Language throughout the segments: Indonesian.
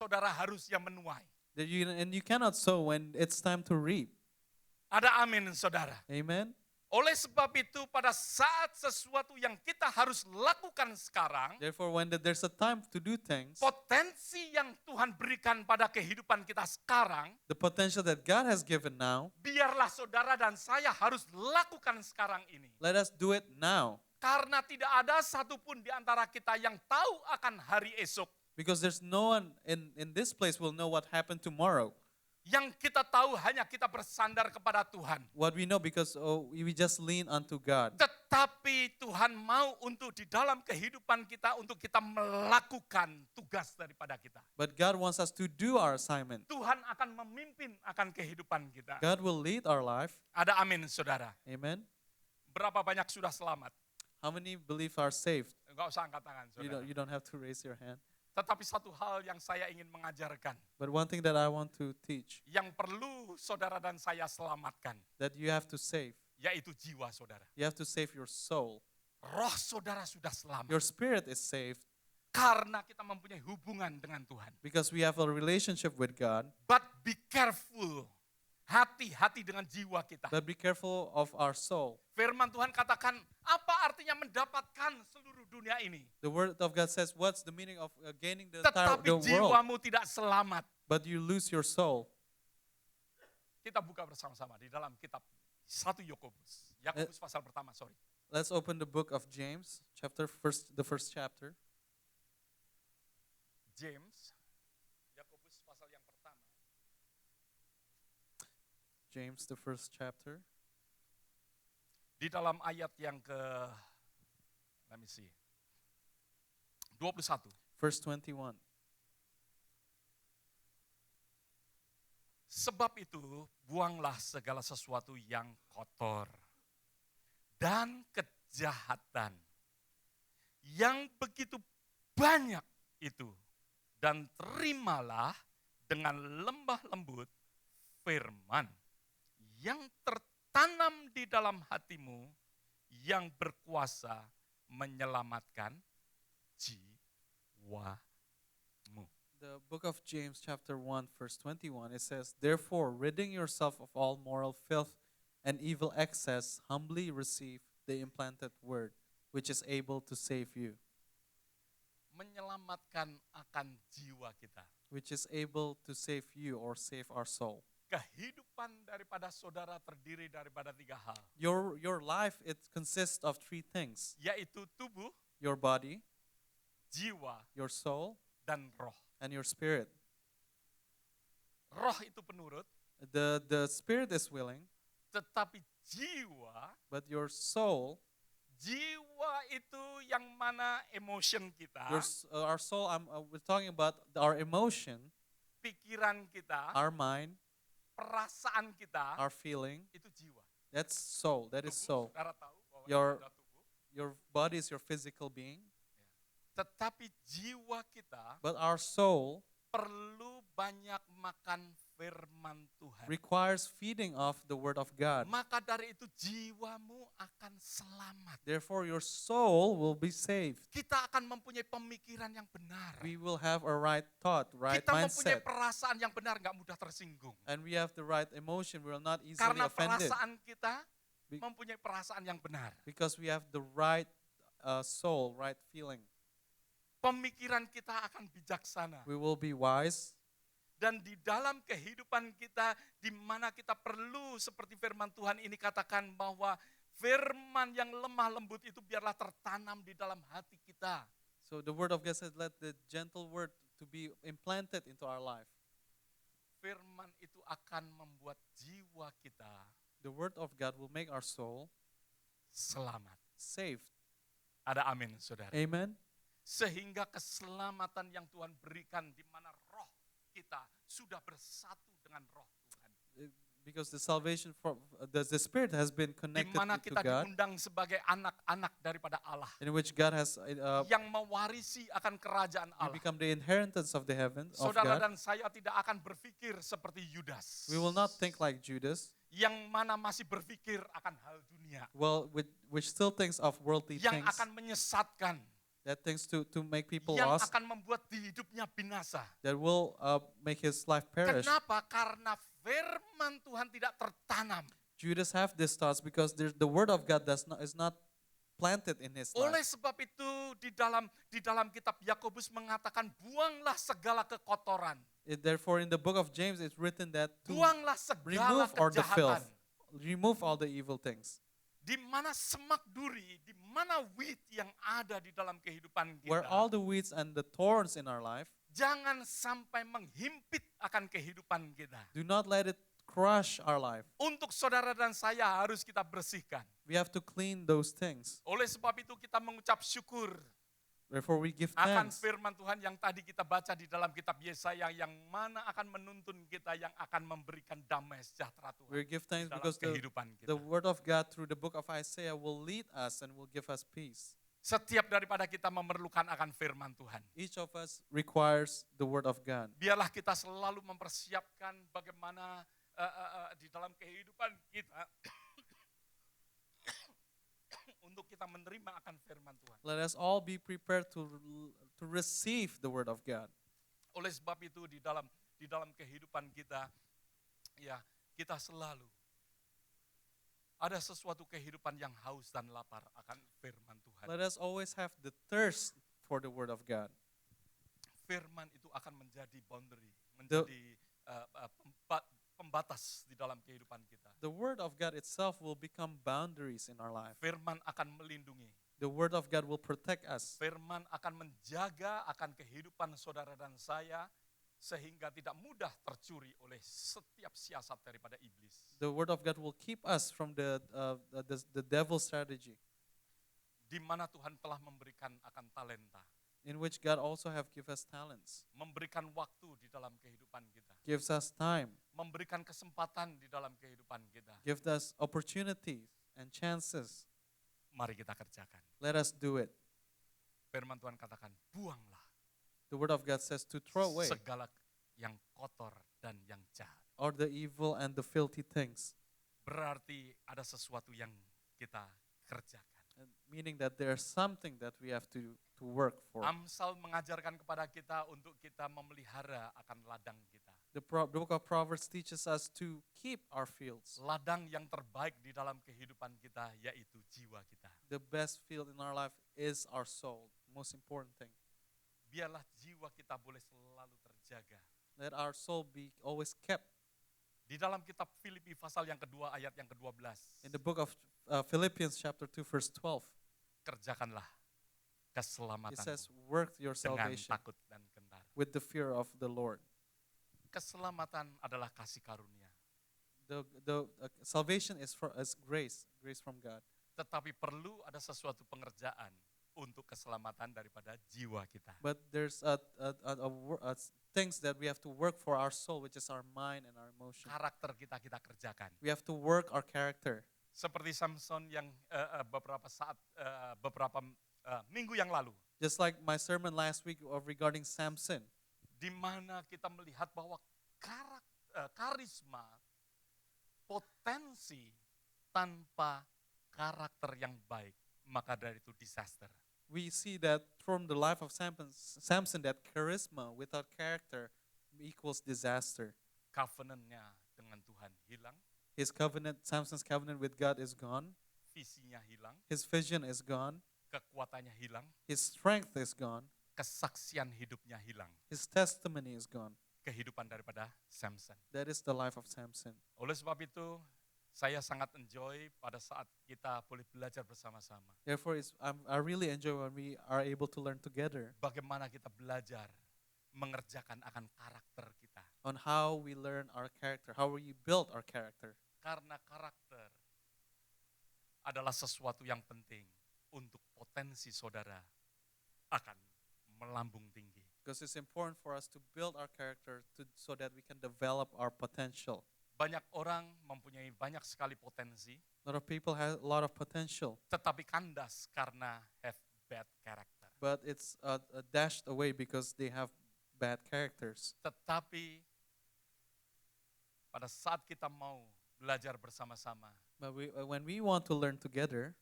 saudara harusnya menuai. And you cannot sow when it's time to reap. Ada amin saudara. Amen? Oleh sebab itu pada saat sesuatu yang kita harus lakukan sekarang, Therefore, when there's a time to do things, potensi yang Tuhan berikan pada kehidupan kita sekarang, the potential that God has given now, biarlah saudara dan saya harus lakukan sekarang ini. let us do it now. Karena tidak ada satupun di antara kita yang tahu akan hari esok. Because there's no one in this place will know what happened tomorrow. Yang kita tahu hanya kita bersandar kepada Tuhan. What we know because we just lean unto God. Tetapi Tuhan mau untuk di dalam kehidupan kita untuk kita melakukan tugas daripada kita. But God wants us to do our assignment. Tuhan akan memimpin akan kehidupan kita. God will lead our life. Ada amin saudara. Amen? Berapa banyak sudah selamat? How many believe are saved? Enggak usah angkat tangan saudara. You don't have to raise your hand. Tetapi satu hal yang saya ingin mengajarkan. But one thing that I want to teach, Yang perlu saudara dan saya selamatkan. that you have to save. Yaitu jiwa saudara. You have to save your soul. Roh saudara sudah selamat. Your spirit is saved Karena kita mempunyai hubungan dengan Tuhan. because we have a relationship with God. But be careful. Hati-hati dengan jiwa kita. But be careful of our soul. Firman Tuhan katakan, apa artinya mendapatkan seluruh dunia ini? The word of God says, what's the meaning of gaining the Tetapi world, jiwamu tidak selamat. but you lose your soul? Kita buka bersama-sama di dalam kitab 1 Yakobus. Yakobus pasal pertama, sorry. Let's open the book of James, the first chapter. James, Yakobus pasal yang pertama. James, the first chapter. Di dalam ayat yang let me see, 21. Verse 21. Sebab itu, buanglah segala sesuatu yang kotor dan kejahatan yang begitu banyak itu, dan terimalah dengan lemah lembut firman yang tertanam di dalam hatimu yang berkuasa menyelamatkan jiwamu. The book of James chapter 1 verse 21, it says, therefore, ridding yourself of all moral filth and evil excess, humbly receive the implanted word, which is able to save you. Menyelamatkan akan jiwa kita. Which is able to save you or save our soul. Kehidupan daripada saudara terdiri daripada 3 hal. Your life, it consists of 3 things. Yaitu tubuh, Your body, jiwa, your soul, dan roh. and your spirit. Roh itu penurut, The spirit is willing, tetapi jiwa, but your soul, jiwa itu yang mana emotion kita, our soul, we're talking about our emotion, pikiran kita, our mind, perasaan kita, our feeling. itu jiwa. That's soul. That is soul. Saudara tahu bahwa Your- itu adalah tubuh. Your body is your physical being, Tetapi jiwa kita but our soul perlu banyak makan firman Tuhan. requires feeding of the word of God. Maka dari itu jiwamu akan selamat. Therefore, your soul will be saved. Kita akan mempunyai pemikiran yang benar. We will have a right thought, right Kita mempunyai mindset, perasaan yang benar, nggak mudah tersinggung. and we have the right emotion. We will not easily Karena offended perasaan kita Be- mempunyai perasaan yang benar. because we have the right soul, right feeling. Pemikiran kita akan bijaksana. We will be wise, Dan di dalam kehidupan kita, di mana kita perlu seperti firman Tuhan ini katakan bahwa firman yang lemah lembut itu biarlah tertanam di dalam hati kita. so the word of God says, let the gentle word to be implanted into our life. Firman itu akan membuat jiwa kita The word of God will make our soul selamat. saved. Ada amin, saudara. Amen. Sehingga keselamatan yang Tuhan berikan di mana roh kita sudah bersatu dengan roh Tuhan. Because the salvation from the spirit has been Di connected mana to kita God, diundang sebagai anak-anak daripada Allah. in which God has Yang mewarisi akan kerajaan we Allah. become the inheritance of the heaven of Saudara God. dan saya tidak akan berpikir seperti Yudas. We will not think like Judas, Yang mana masih berpikir akan hal dunia. which still thinks of worldly Yang things, akan menyesatkan. That things to make people yang lost, akan membuat di hidupnya binasa. that will make his life perish. Kenapa? Karena firman Tuhan tidak tertanam. Judas have these thoughts because the word of God is not planted in his Oleh life. sebab itu di dalam kitab Yakobus mengatakan buanglah segala kekotoran. Therefore, in the book of James, it's written that to Buanglah segala remove all the kejahatan. filth, remove all the evil things. Di mana semak duri, di mana wheat yang ada di dalam kehidupan Where all kita. the weeds and the thorns in our life, Jangan sampai menghimpit akan kehidupan kita. do not let it crush our life. Untuk saudara dan saya harus kita bersihkan. We have to clean those things. Oleh sebab itu kita mengucap syukur Therefore, we give akan thanks firman Tuhan yang tadi kita baca di dalam kitab Yesaya yang mana akan menuntun kita, yang akan memberikan damai sejahtera We Tuhan give thanks dalam because kehidupan kita. the word of God through the book of Isaiah will lead us and will give us peace. Setiap daripada kita memerlukan akan firman Tuhan. Each of us requires the word of God. Biarlah kita selalu mempersiapkan bagaimana di dalam kehidupan kita untuk kita menerima akan firman Tuhan. Let us all be prepared to receive the word of God. Oleh sebab itu di dalam kehidupan kita, ya kita selalu ada sesuatu kehidupan yang haus dan lapar akan firman Tuhan. Let us always have the thirst for the word of God. Firman itu akan menjadi boundary, menjadi pembatas di dalam kehidupan kita. The word of God itself will become boundaries in our life. Firman akan melindungi. The word of God will protect us. Firman akan menjaga akan kehidupan saudara dan saya sehingga tidak mudah tercuri oleh setiap siasat daripada iblis. The word of God will keep us from the devil's strategy, Di mana Tuhan telah memberikan akan talenta, in which God also have give us talents, memberikan waktu di dalam kehidupan kita, gives us time, memberikan kesempatan di dalam kehidupan kita. gives us opportunities and chances. Mari kita kerjakan. Let us do it. Firman Tuhan katakan, buanglah The word of God says to throw away segala yang kotor dan yang jahat. all the evil and the filthy things, Berarti ada sesuatu yang kita kerjakan. meaning that there's something that we have to work for. Amsal mengajarkan kepada kita untuk kita memelihara akan ladang kita. The book of Proverbs teaches us to keep our fields. Ladang yang terbaik di dalam kehidupan kita yaitu jiwa kita. The best field in our life is our soul, most important thing. Biarlah jiwa kita boleh selalu terjaga. Let our soul be always kept. Di dalam kitab Filipi pasal yang kedua ayat yang ke-12. In the book of Philippians chapter 2 verse 12, Kerjakanlah it keselamatan says, work your dengan salvation takut dan gentar. with the fear of the Lord. Keselamatan adalah kasih karunia. Salvation is grace from God. Tetapi perlu ada sesuatu pengerjaan untuk keselamatan daripada jiwa kita. But there's things that we have to work for our soul, which is our mind and our emotion. Karakter kita kerjakan. We have to work our character. Seperti Samson yang beberapa minggu yang lalu, Just like my sermon last week regarding Samson, di mana kita melihat bahwa karisma, potensi tanpa karakter yang baik, maka dari itu disaster. we see that from the life of Samson that charisma without character equals disaster. Covenant-nya dengan Tuhan hilang, Samson's covenant with God is gone. visinya hilang, His vision is gone. kekuatannya hilang, His strength is gone. kesaksian hidupnya hilang. His testimony is gone. Kehidupan daripada Samson. That is the life of Samson. Oleh sebab itu, saya sangat enjoy pada saat kita boleh belajar bersama-sama. Therefore, I really enjoy when we are able to learn together Bagaimana kita belajar mengerjakan akan karakter kita. on how we learn our character, how we build our character. Karena karakter adalah sesuatu yang penting untuk potensi saudara akan melambung tinggi. Because it's important for us to build our character so that we can develop our potential. Banyak orang mempunyai banyak sekali potensi, A lot of people have a lot of potential, tetapi kandas karena have bad character. but it's dashed away because they have bad characters. Tetapi pada saat kita mau belajar bersama-sama, But when we want to learn together,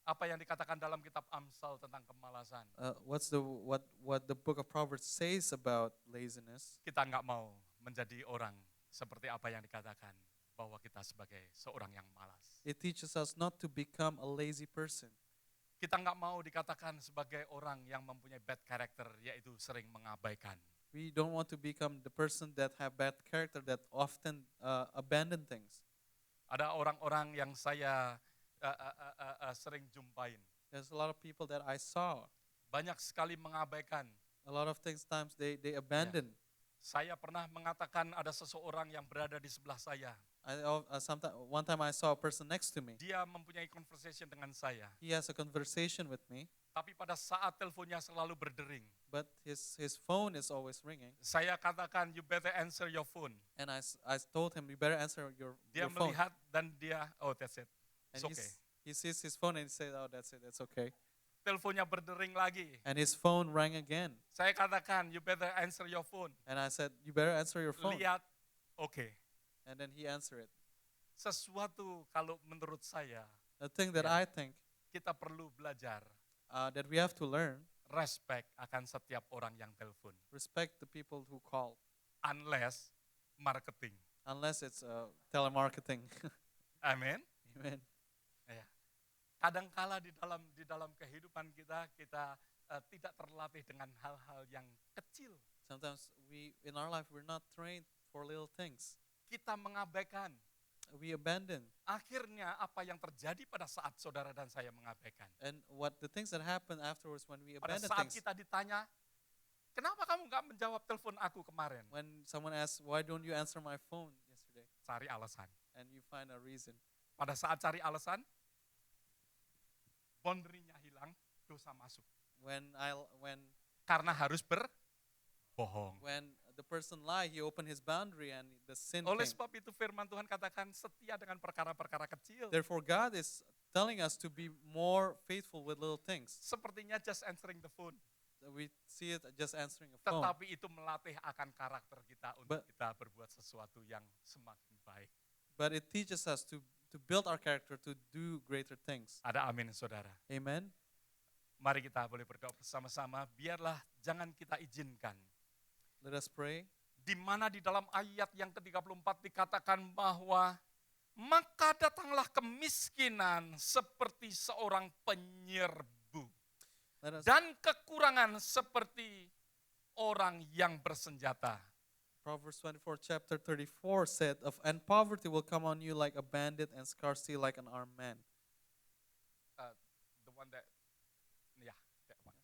Apa yang dikatakan dalam kitab Amsal tentang kemalasan? What the book of Proverbs says about laziness? Kita nggak mau menjadi orang seperti apa yang dikatakan bahwa kita sebagai seorang yang malas. It teaches us not to become a lazy person. Kita nggak mau dikatakan sebagai orang yang mempunyai bad character, yaitu sering mengabaikan. We don't want to become the person that have bad character, that often abandon things. Ada orang-orang yang saya sering jumpain. There's a lot of people that I saw. Banyak sekali mengabaikan. A lot of things times they abandon. Saya pernah mengatakan ada seseorang yang berada di sebelah saya. One time I saw a person next to me. Dia mempunyai conversation dengan saya. He has a conversation with me, Tapi pada saat teleponnya selalu berdering. but his phone is always ringing. Saya katakan, you better answer your phone. And I told him, you better answer Dia your phone. melihat dan dia, oh that's it. And It's okay. he sees his phone and he says, oh, that's it, that's okay. Teleponnya berdering lagi. And his phone rang again. Saya katakan, you better answer your phone. And I said, you better answer your phone. Lihat, oke. And then he answered it. Sesuatu kalau menurut saya, The thing that Yeah. I think kita perlu belajar that we have to learn, respect akan setiap orang yang telepon. respect the people who call, Unless marketing. unless it's telemarketing. Amin. Amen. Ya. Kadangkala di dalam kehidupan kita tidak terlatih dengan hal-hal yang kecil. Sometimes in our life, we're not trained for little things. Kita mengabaikan. We abandon. Akhirnya apa yang terjadi pada saat saudara dan saya mengabaikan? And the things that happen afterwards when we Pada abandon saat things, kita ditanya, kenapa kamu nggak menjawab telepon aku kemarin? when someone asks, why don't you answer my phone yesterday? Cari alasan. And you find a reason. Pada saat cari alasan, boundary-nya hilang, dosa masuk. When Karena harus berbohong. the person lie, he opened his boundary and the sin Oleh came. sebab itu firman Tuhan katakan setia dengan perkara-perkara kecil. Therefore, God is telling us to be more faithful with little things. Sepertinya just answering the phone. We see it just answering a phone. Tetapi itu melatih akan karakter kita untuk But- kita berbuat sesuatu yang semakin baik. But it teaches us to build our character to do greater things. Ada amin saudara. Amen. Mari kita boleh berdoa bersama-sama. Biarlah jangan kita izinkan. Let us pray. Di mana di dalam ayat yang ke-34 dikatakan bahwa maka datanglah kemiskinan seperti seorang penyerbu. Let us Dan kekurangan seperti orang yang bersenjata. Proverbs 24 chapter 34 said, and poverty will come on you like a bandit and scarcity like an armed man. The one that, that one.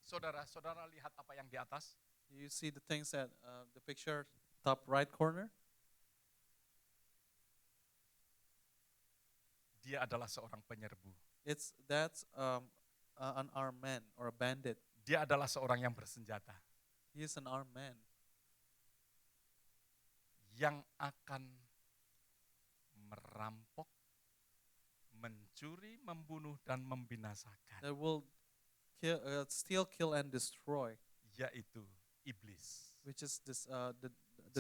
Saudara lihat apa yang di atas? You see the things that the picture top right corner? Dia adalah seorang penyerbu. That's an armed man or a bandit. Dia adalah seorang yang bersenjata. He is an armed man Yang akan merampok, mencuri, membunuh, dan membinasakan. that will steal, kill, and destroy, Yaitu iblis. which is the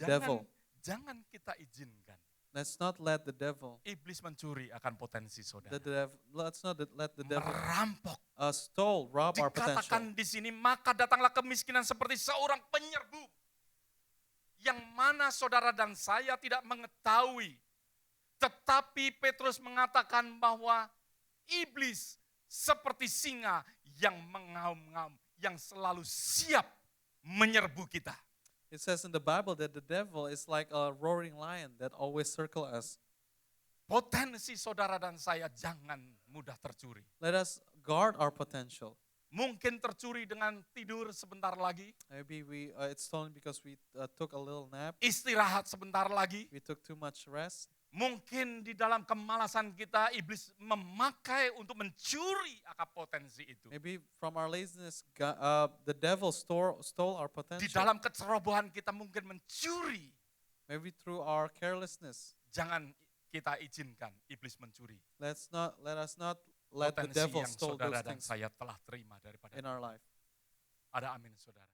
devil. Jangan kita izinkan Let's not let the devil, iblis mencuri akan potensi saudara. let's not let the devil Merampok. rob our potential. Dikatakan di sini, maka datanglah kemiskinan seperti seorang penyerbu. Yang mana saudara dan saya tidak mengetahui. Tetapi Petrus mengatakan bahwa iblis seperti singa yang mengaum-ngaum, yang selalu siap menyerbu kita. It says in the Bible that the devil is like a roaring lion that always circle us. Potensi saudara dan saya jangan mudah tercuri. Let us guard our potential. Mungkin tercuri dengan tidur sebentar lagi, Maybe it's stolen because we took a little nap. istirahat sebentar lagi. We took too much rest. Mungkin di dalam kemalasan kita iblis memakai untuk mencuri akan potensi itu. Maybe from our laziness, the devil stole our Di potential. dalam kecerobohan kita mungkin mencuri. Maybe through our carelessness. Jangan kita izinkan iblis mencuri Let us not let the potensi devil yang steal saudara those dan things saya telah terima daripada in our life. Ada amin saudara.